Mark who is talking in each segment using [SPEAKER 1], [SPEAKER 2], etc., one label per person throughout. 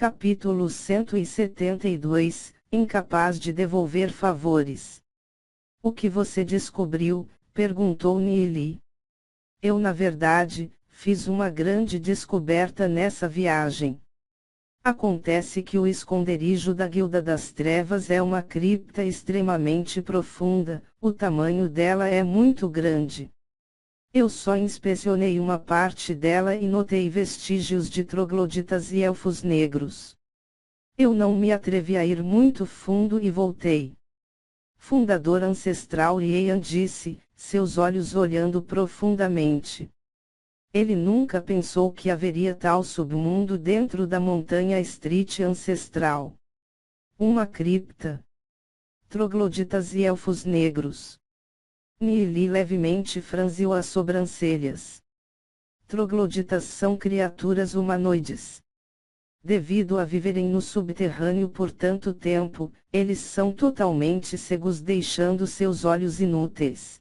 [SPEAKER 1] Capítulo 172, Incapaz de devolver favores. O que você descobriu? Perguntou Neeli. Eu na verdade, fiz uma grande descoberta nessa viagem. Acontece que o esconderijo da Guilda das Trevas é uma cripta extremamente profunda, o tamanho dela é muito grande. Eu só inspecionei uma parte dela e notei vestígios de trogloditas e elfos negros. Eu não me atrevi a ir muito fundo e voltei. Fundador ancestral Ian disse, seus olhos olhando profundamente. Ele nunca pensou que haveria tal submundo dentro da montanha Street ancestral. Uma cripta. Trogloditas e elfos negros. Neeli levemente franziu as sobrancelhas. Trogloditas são criaturas humanoides. Devido a viverem no subterrâneo por tanto tempo, eles são totalmente cegos, deixando seus olhos inúteis.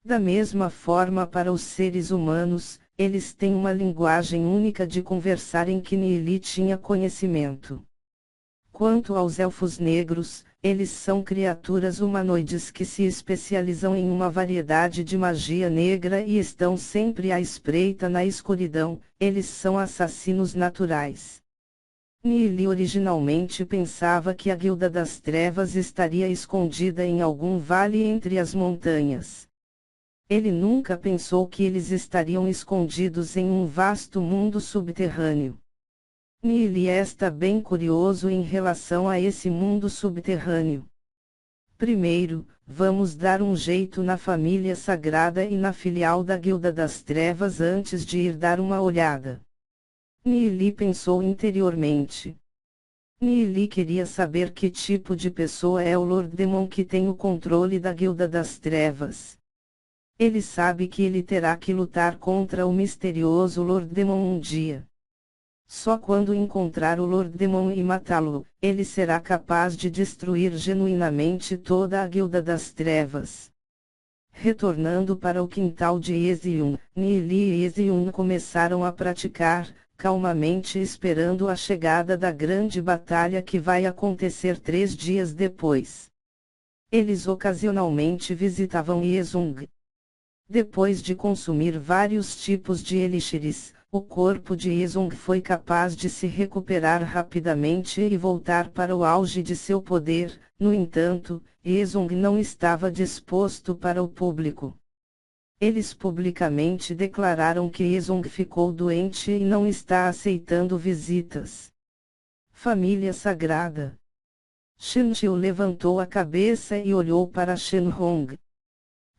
[SPEAKER 1] Da mesma forma, para os seres humanos, eles têm uma linguagem única de conversar em que Neeli tinha conhecimento. Quanto aos elfos negros, eles são criaturas humanoides que se especializam em uma variedade de magia negra e estão sempre à espreita na escuridão, eles são assassinos naturais. Neeli originalmente pensava que a Guilda das Trevas estaria escondida em algum vale entre as montanhas. Ele nunca pensou que eles estariam escondidos em um vasto mundo subterrâneo. Neeli está bem curioso em relação a esse mundo subterrâneo. Primeiro, vamos dar um jeito na família sagrada e na filial da Guilda das Trevas antes de ir dar uma olhada. Neeli pensou interiormente. Neeli queria saber que tipo de pessoa é o Lord Demon que tem o controle da Guilda das Trevas. Ele sabe que ele terá que lutar contra o misterioso Lord Demon um dia. Só quando encontrar o Lord Demon e matá-lo, ele será capaz de destruir genuinamente toda a Guilda das Trevas. Retornando para o quintal de Ezion, Neeli e Ezion começaram a praticar, calmamente esperando a chegada da grande batalha que vai acontecer 3 dias depois. Eles ocasionalmente visitavam Yezung. Depois de consumir vários tipos de elixires, o corpo de Yezung foi capaz de se recuperar rapidamente e voltar para o auge de seu poder. No entanto, Yezung não estava disposto para o público. Eles publicamente declararam que Yezung ficou doente e não está aceitando visitas. Família Sagrada. Shenqiu levantou a cabeça e olhou para Shenhong.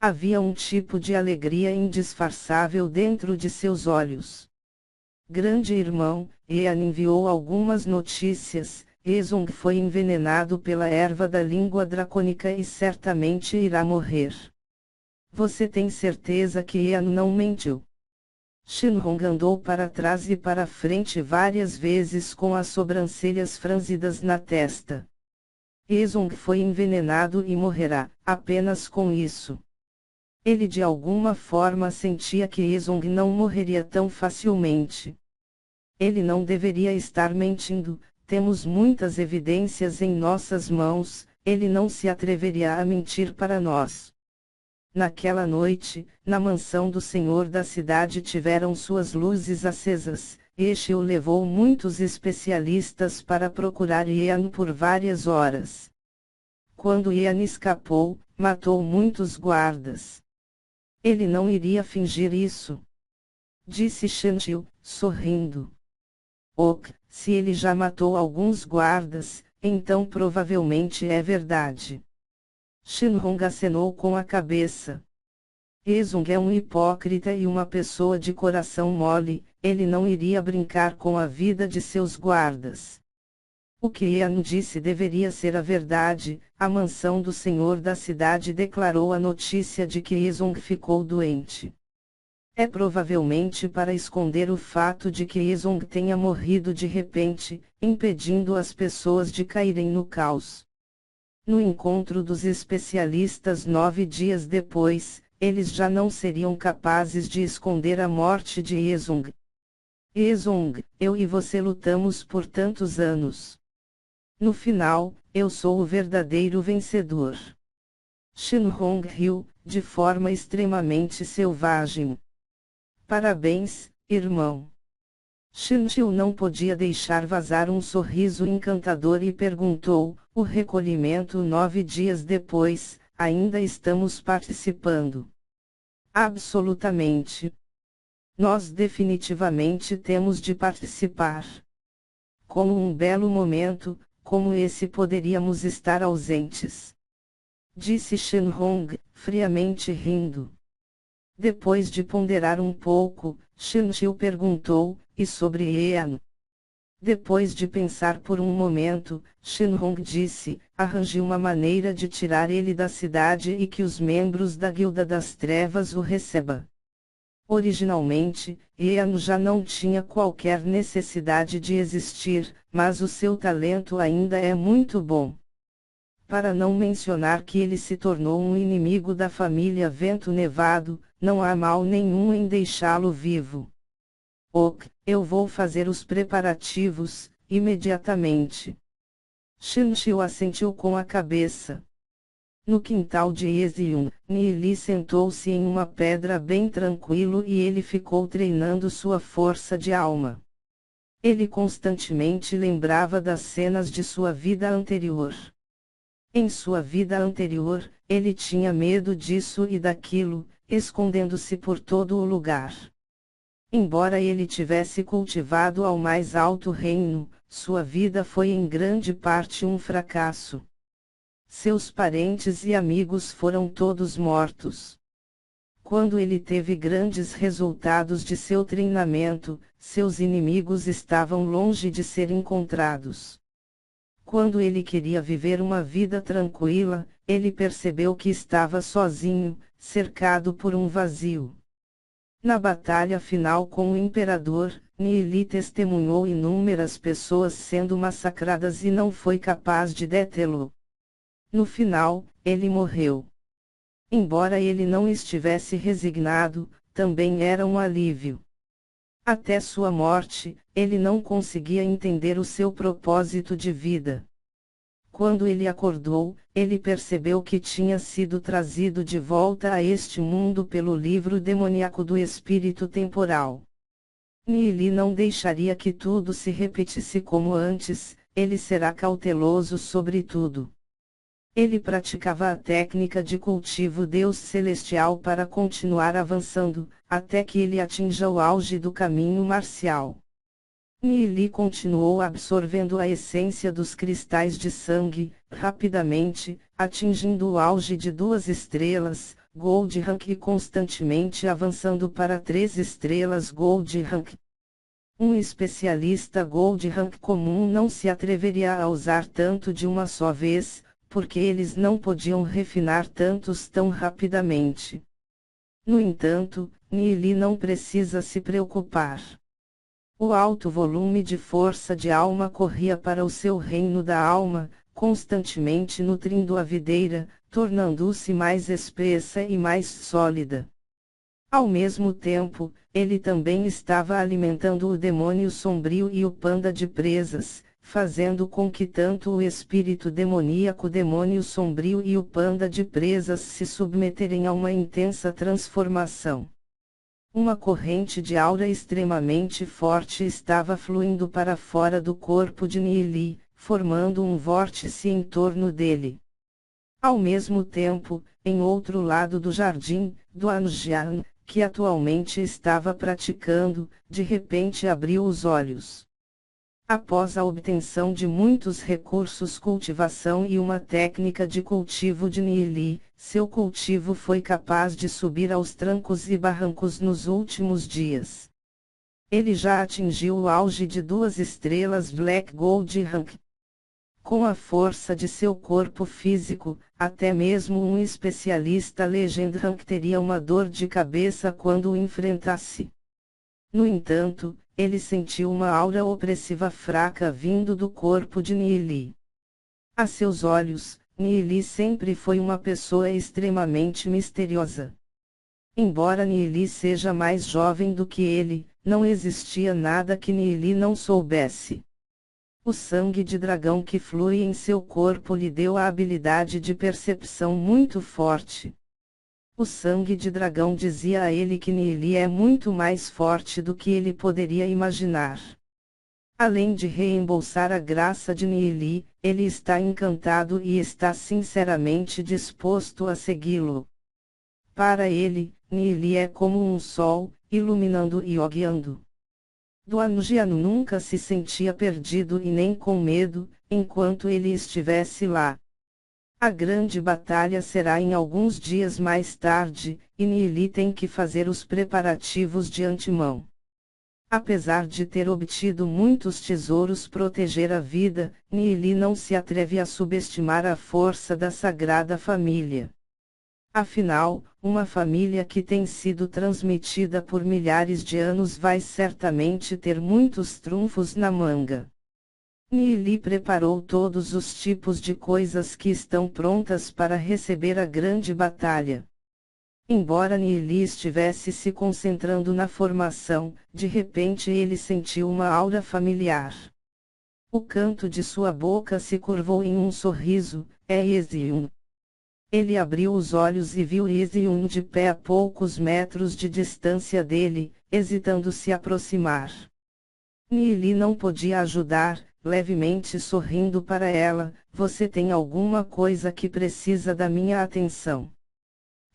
[SPEAKER 1] Havia um tipo de alegria indisfarçável dentro de seus olhos. Grande irmão, Ian enviou algumas notícias. Yezung foi envenenado pela erva da língua dracônica e certamente irá morrer. Você tem certeza que Ian não mentiu? Shenhong andou para trás e para frente várias vezes com as sobrancelhas franzidas na testa. Yezung foi envenenado e morrerá, apenas com isso. Ele de alguma forma sentia que Yezung não morreria tão facilmente. Ele não deveria estar mentindo, temos muitas evidências em nossas mãos, ele não se atreveria a mentir para nós. Naquela noite, na mansão do senhor da cidade tiveram suas luzes acesas, Eshil levou muitos especialistas para procurar Ian por várias horas. Quando Ian escapou, matou muitos guardas. Ele não iria fingir isso. Disse Shenqiu, sorrindo. Ok, se ele já matou alguns guardas, então provavelmente é verdade. Shenhong acenou com a cabeça. Yezung é um hipócrita e uma pessoa de coração mole, ele não iria brincar com a vida de seus guardas. O que Ian disse deveria ser a verdade. A mansão do senhor da cidade declarou a notícia de que Yezung ficou doente. É provavelmente para esconder o fato de que Yezung tenha morrido de repente, impedindo as pessoas de caírem no caos. No encontro dos especialistas 9 dias depois, eles já não seriam capazes de esconder a morte de Yezung. Ezong, eu e você lutamos por tantos anos. No final, eu sou o verdadeiro vencedor. Shenhong riu, de forma extremamente selvagem. Parabéns, irmão. Shenxiu não podia deixar vazar um sorriso encantador e perguntou, o recolhimento 9 dias depois, ainda estamos participando? Absolutamente. Nós definitivamente temos de participar. Como um belo momento, como esse poderíamos estar ausentes? Disse Shenhong, friamente rindo. Depois de ponderar um pouco, Shenxiu perguntou, e sobre Ean? Depois de pensar por um momento, Shenhong disse, arranje uma maneira de tirar ele da cidade e que os membros da Guilda das Trevas o recebam. Originalmente, Ean já não tinha qualquer necessidade de existir, mas o seu talento ainda é muito bom. Para não mencionar que ele se tornou um inimigo da família Vento Nevado, não há mal nenhum em deixá-lo vivo. Ok, eu vou fazer os preparativos, imediatamente. Shenxiu assentiu com a cabeça. No quintal de Ezion, Nili sentou-se em uma pedra bem tranquilo e ele ficou treinando sua força de alma. Ele constantemente lembrava das cenas de sua vida anterior. Em sua vida anterior, ele tinha medo disso e daquilo, escondendo-se por todo o lugar. Embora ele tivesse cultivado ao mais alto reino, sua vida foi em grande parte um fracasso. Seus parentes e amigos foram todos mortos. Quando ele teve grandes resultados de seu treinamento, seus inimigos estavam longe de ser encontrados. Quando ele queria viver uma vida tranquila, ele percebeu que estava sozinho, cercado por um vazio. Na batalha final com o imperador, Nili testemunhou inúmeras pessoas sendo massacradas e não foi capaz de detê-lo. No final, ele morreu. Embora ele não estivesse resignado, também era um alívio. Até sua morte, ele não conseguia entender o seu propósito de vida. Quando ele acordou, ele percebeu que tinha sido trazido de volta a este mundo pelo livro demoníaco do espírito temporal. Nili não deixaria que tudo se repetisse como antes, ele será cauteloso sobre tudo. Ele praticava a técnica de cultivo Deus Celestial para continuar avançando, até que ele atinja o auge do caminho marcial. Nili continuou absorvendo a essência dos cristais de sangue, rapidamente, atingindo o auge de 2 estrelas, Gold Rank e constantemente avançando para 3 estrelas Gold Rank. Um especialista Gold Rank comum não se atreveria a usar tanto de uma só vez, porque eles não podiam refinar tantos tão rapidamente. No entanto, Nili não precisa se preocupar. O alto volume de força de alma corria para o seu reino da alma, constantemente nutrindo a videira, tornando-se mais espessa e mais sólida. Ao mesmo tempo, ele também estava alimentando o demônio sombrio e o panda de presas, fazendo com que tanto o espírito demoníaco demônio sombrio e o panda de presas se submeterem a uma intensa transformação. Uma corrente de aura extremamente forte estava fluindo para fora do corpo de Nili, formando um vórtice em torno dele. Ao mesmo tempo, em outro lado do jardim, Duan Jian, que atualmente estava praticando, de repente abriu os olhos. Após a obtenção de muitos recursos cultivação e uma técnica de cultivo de Nili, seu cultivo foi capaz de subir aos trancos e barrancos nos últimos dias. Ele já atingiu o auge de 2 estrelas Black Gold Rank. Com a força de seu corpo físico, até mesmo um especialista Legend Rank teria uma dor de cabeça quando o enfrentasse. No entanto, ele sentiu uma aura opressiva fraca vindo do corpo de Nili. A seus olhos, Nili sempre foi uma pessoa extremamente misteriosa. Embora Nili seja mais jovem do que ele, Não existia nada que Nili não soubesse. O sangue de dragão que flui em seu corpo lhe deu a habilidade de percepção muito forte. O sangue de dragão dizia a ele que Nili é muito mais forte do que ele poderia imaginar. Além de reembolsar a graça de Nili, ele está encantado e está sinceramente disposto a segui-lo. Para ele, Nili é como um sol, iluminando e o guiando. Duanjian nunca se sentia perdido e nem com medo, enquanto ele estivesse lá. A grande batalha será em alguns dias mais tarde, e Nili tem que fazer os preparativos de antemão. Apesar de ter obtido muitos tesouros proteger a vida, Nili não se atreve a subestimar a força da Sagrada Família. Afinal, uma família que tem sido transmitida por milhares de anos vai certamente ter muitos trunfos na manga. Nili preparou todos os tipos de coisas que estão prontas para receber a grande batalha. Embora Nili estivesse se concentrando na formação, de repente ele sentiu uma aura familiar. O canto de sua boca se curvou em um sorriso. É Ezion. Ele abriu os olhos e viu Ezion de pé a poucos metros de distância dele, hesitando se aproximar. Nili não podia ajudar, levemente sorrindo para ela. Você tem alguma coisa que precisa da minha atenção?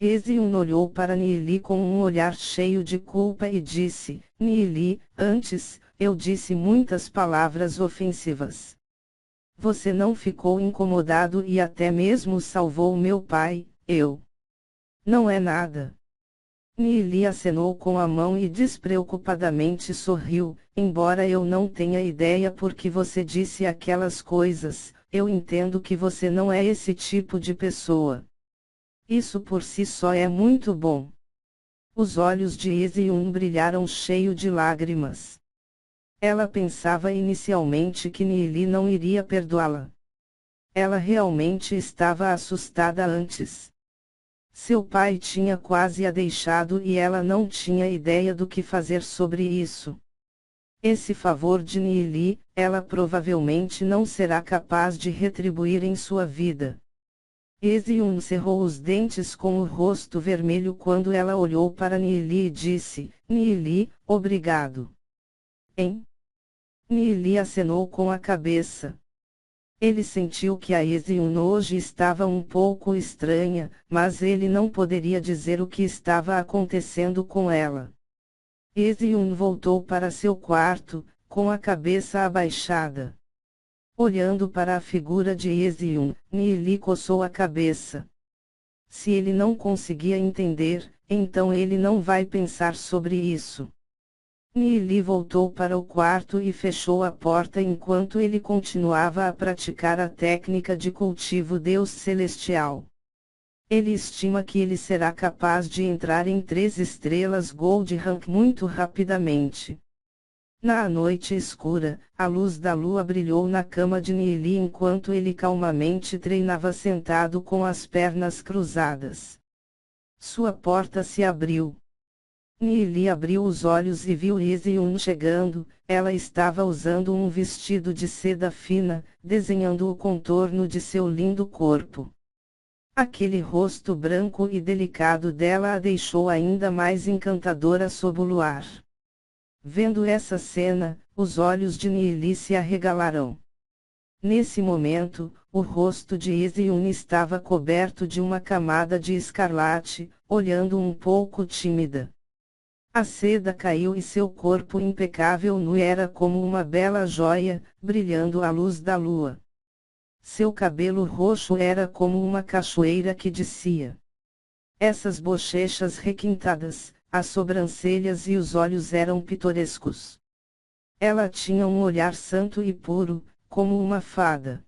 [SPEAKER 1] Ezion olhou para Nili com um olhar cheio de culpa e disse: Nili, antes, eu disse muitas palavras ofensivas. Você não ficou incomodado e até mesmo salvou meu pai, eu. Não é nada. Nili acenou com a mão e despreocupadamente sorriu. Embora eu não tenha ideia por que você disse aquelas coisas, eu entendo que você não é esse tipo de pessoa. Isso por si só é muito bom. Os olhos de Ezion brilharam cheio de lágrimas. Ela pensava inicialmente que Nili não iria perdoá-la. Ela realmente estava assustada antes. Seu pai tinha quase a deixado e ela não tinha ideia do que fazer sobre isso. Esse favor de Nili, ela provavelmente não será capaz de retribuir em sua vida. Ezion cerrou os dentes com o rosto vermelho quando ela olhou para Nili e disse: Nili, obrigado. Hein? Nili acenou com a cabeça. Ele sentiu que a Ezion hoje estava um pouco estranha, mas ele não poderia dizer o que estava acontecendo com ela. Ezion voltou para seu quarto, com a cabeça abaixada. Olhando para a figura de Ezion, Nili coçou a cabeça. Se ele não conseguia entender, então ele não vai pensar sobre isso. Nili voltou para o quarto e fechou a porta enquanto ele continuava a praticar a técnica de cultivo Deus Celestial. Ele estima que ele será capaz de entrar em 3 estrelas Gold Rank muito rapidamente. Na noite escura, a luz da lua brilhou na cama de Nili enquanto ele calmamente treinava sentado com as pernas cruzadas. Sua porta se abriu. Nili abriu os olhos e viu Ezion chegando. Ela estava usando um vestido de seda fina, desenhando o contorno de seu lindo corpo. Aquele rosto branco e delicado dela a deixou ainda mais encantadora sob o luar. Vendo essa cena, os olhos de Nili se arregalaram. Nesse momento, o rosto de Ezion estava coberto de uma camada de escarlate, olhando um pouco tímida. A seda caiu e seu corpo impecável nu era como uma bela joia, brilhando à luz da lua. Seu cabelo roxo era como uma cachoeira que descia. Essas bochechas requintadas, as sobrancelhas e os olhos eram pitorescos. Ela tinha um olhar santo e puro, como uma fada.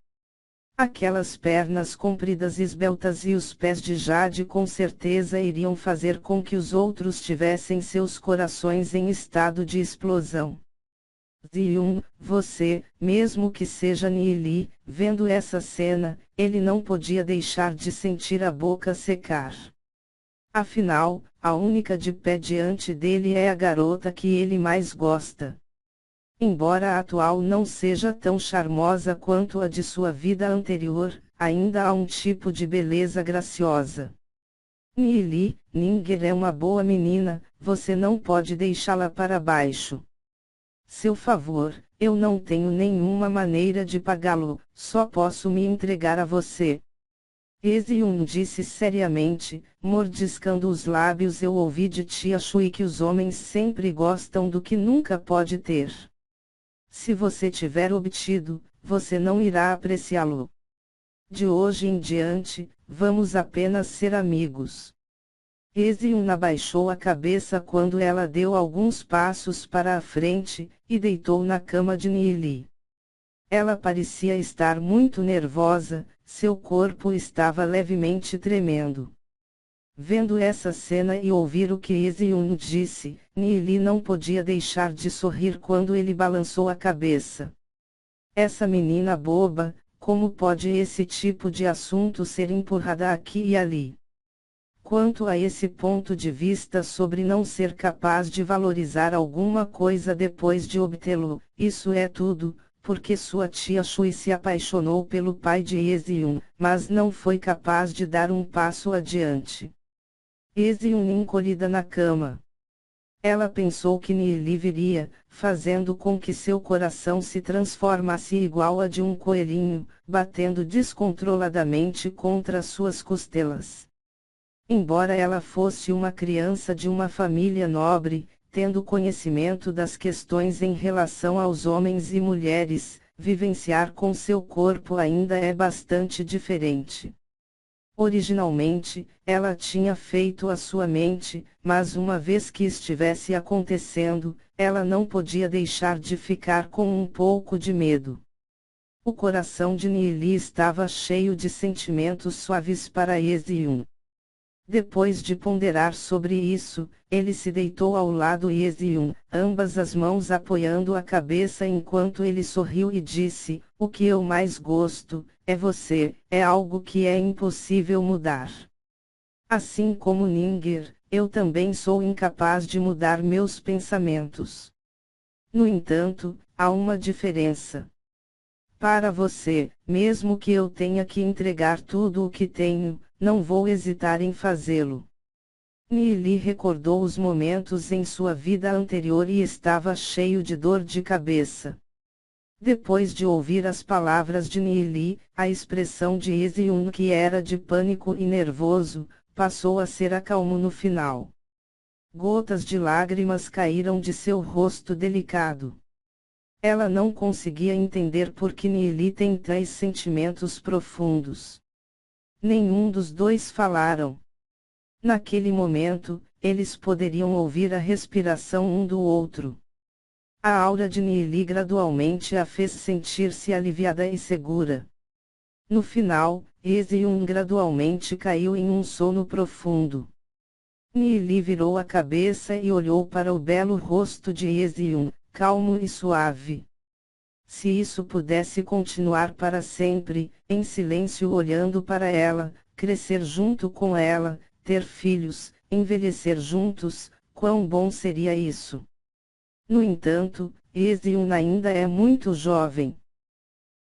[SPEAKER 1] Aquelas pernas compridas e esbeltas e os pés de jade com certeza iriam fazer com que os outros tivessem seus corações em estado de explosão. Zion, você, mesmo que seja Nili, vendo essa cena, ele não podia deixar de sentir a boca secar. Afinal, a única de pé diante dele é a garota que ele mais gosta. Embora a atual não seja tão charmosa quanto a de sua vida anterior, ainda há um tipo de beleza graciosa. Nili, Ninger é uma boa menina, você não pode deixá-la para baixo. Seu favor, eu não tenho nenhuma maneira de pagá-lo, só posso me entregar a você. Eziun disse seriamente, mordiscando os lábios. Eu ouvi de tia Shui que os homens sempre gostam do que nunca pode ter. Se você tiver obtido, você não irá apreciá-lo. De hoje em diante, vamos apenas ser amigos. Eziun abaixou a cabeça quando ela deu alguns passos para a frente, e deitou na cama de Nili. Ela parecia estar muito nervosa, seu corpo estava levemente tremendo. Vendo essa cena e ouvir o que Eziun disse, Nili não podia deixar de sorrir quando ele balançou a cabeça. Essa menina boba, como pode esse tipo de assunto ser empurrada aqui e ali? Quanto a esse ponto de vista sobre não ser capaz de valorizar alguma coisa depois de obtê-lo, isso é tudo, porque sua tia Shui se apaixonou pelo pai de Eziun, mas não foi capaz de dar um passo adiante. Eziun encolhida na cama. Ela pensou que Nili viria, fazendo com que seu coração se transformasse igual a de um coelhinho, batendo descontroladamente contra suas costelas. Embora ela fosse uma criança de uma família nobre, tendo conhecimento das questões em relação aos homens e mulheres, vivenciar com seu corpo ainda é bastante diferente. Originalmente, ela tinha feito a sua mente, mas uma vez que estivesse acontecendo, ela não podia deixar de ficar com um pouco de medo. O coração de Nili estava cheio de sentimentos suaves para Eziun. Depois de ponderar sobre isso, ele se deitou ao lado de Eziun, ambas as mãos apoiando a cabeça enquanto ele sorriu e disse: "O que eu mais gosto, é você, é algo que é impossível mudar. Assim como Ninger, eu também sou incapaz de mudar meus pensamentos. No entanto, há uma diferença. Para você, mesmo que eu tenha que entregar tudo o que tenho, não vou hesitar em fazê-lo." Nili recordou os momentos em sua vida anterior e estava cheio de dor de cabeça. Depois de ouvir as palavras de Nili, a expressão de Eziun, que era de pânico e nervoso, passou a ser acalmo no final. Gotas de lágrimas caíram de seu rosto delicado. Ela não conseguia entender por que Nili tem tais sentimentos profundos. Nenhum dos dois falaram. Naquele momento, eles poderiam ouvir a respiração um do outro. A aura de Nili gradualmente a fez sentir-se aliviada e segura. No final, Eziun gradualmente caiu em um sono profundo. Nili virou a cabeça e olhou para o belo rosto de Eziun, calmo e suave. Se isso pudesse continuar para sempre, em silêncio olhando para ela, crescer junto com ela, ter filhos, envelhecer juntos, quão bom seria isso! No entanto, Eziun ainda é muito jovem.